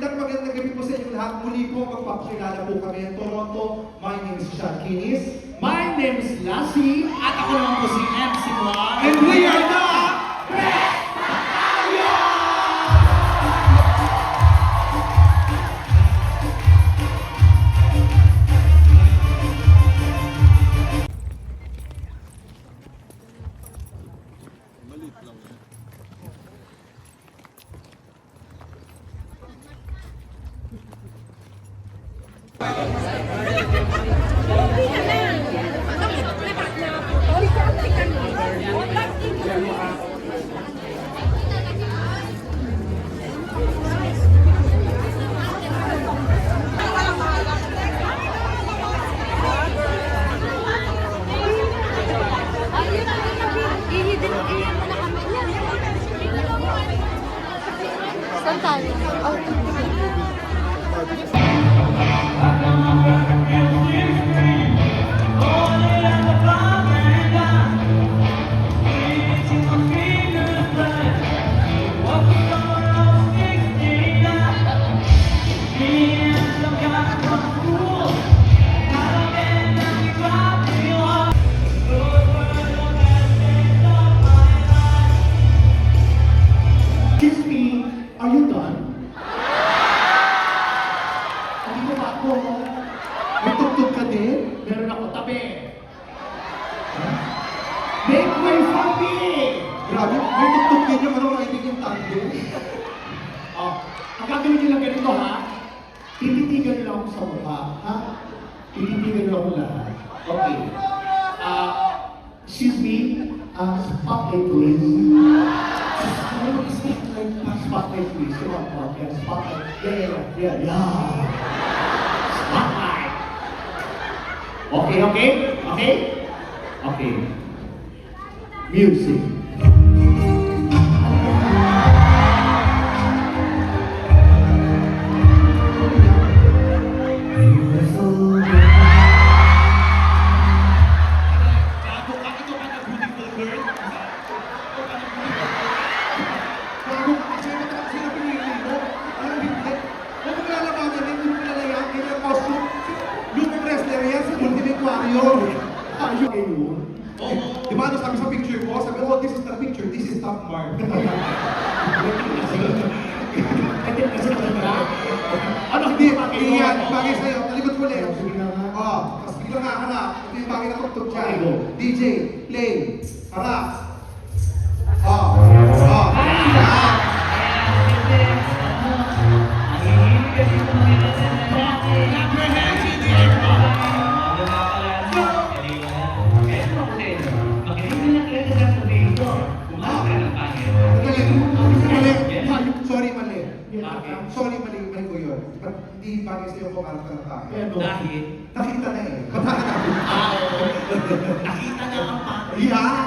magandang gabi po sa inyong lahat. Muli po, magpapakilala po kami ng Toronto. My name is Sean Kinis. My name is Lassie, at ako naman po si MC Juan. And we are the... Saan tayo? Excuse me, are you done? Hindi ko pa ako. May tugtog ka din? Meron ako tabi. Make way for me! Grabe, may tugtog din yung ano, kaibigan yung tango. Oh, ang gagawin nyo lang ganito ha, tititigan nyo lang ako sa mukha, ha? Tititigan nyo ako lahat. Okay. Excuse me, spotlight please. Spotlight please. Come on, yeah, spotlight. Yeah. Spotlight. Okay. Music. Bago ka kasi sino pinili mo? Anong hindi? Huwag mo lalabanan din, hindi mo lalayan, ganyan costume. Lumang wrestler yan, si Ultimate Warrior. Ayun yun. Di ba ano sabi sa picture ko? Sabi, oh, this is the picture, this is Top Mark. Ano Hindi, iyan, bagay sa'yo, talikod mo ulit. Sige na nga. Oh, tapos biglang hahanap. Ito yung bagay na tugtog dyan. Okay, go. DJ, play, harap. Yan. Sorry, mali ko yun. Ba't hindi bagay sa'yo kung harap ka ng tayo? Dahil, Nakita na eh. Ba't hahanapin? nakita na ang pangit. Yan!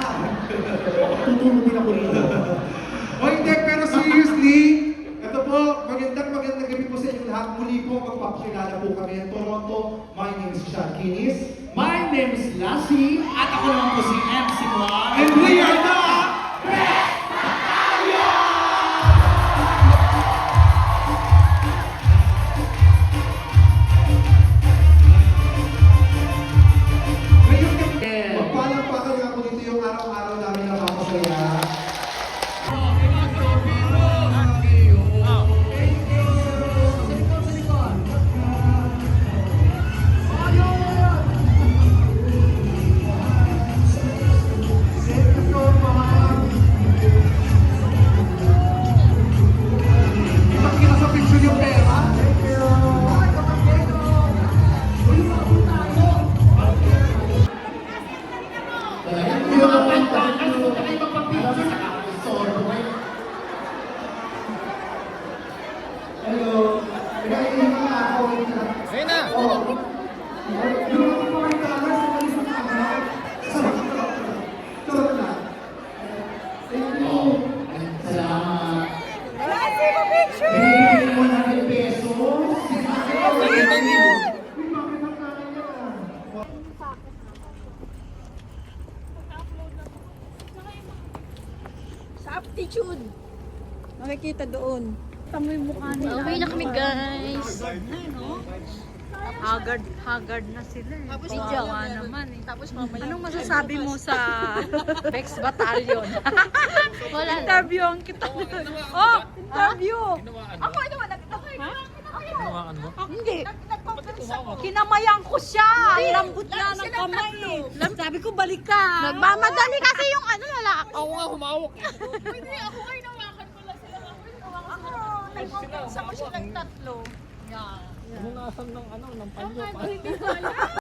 Tutulungin ako rito. O hindi, pero seriously, ito po, magandang gabi po sa inyong lahat. Muli po, magpapakilala po kami ng Toronto. My name is Sean Kinis. My name is Lassie, at ako naman po si MC Juan. And we are the... Ngayon, magpalakpakan nga po dito yung araw-araw namin na papasaya. Ipakita sa picture yung pera. Hello. Ayun na. Oh. Yung mga pagkakas, umalis na agad. Sarap na. Thank you. Salamat. Lassie, pa-picture! Binibigyan mo ng 100 pesos. Uy, bakit ang kaya? Sa aptitude. Makikita doon. Tamo yung mukha nila. Uwi na kami, guys. Haggard na sila eh. Tapos Kawawa naman eh. Tapos mamaya. Anong masasabi mo sa Bex Battalion? Wala lang. Interviewin kita. Oh, interview! Ako, Hindi. Kinamayan ko siya. Ang lambot na ng kamay eh. Sabi ko balik ka. Nagmamadali kasi yung ano lalaki. Ako nga humawak eh. Hindi, ako nga inawakan ko lang sila. Ako, nagmamadali sa ko siya ng tatlo. Yeah. Hunasan ng ano, ng panyo pa.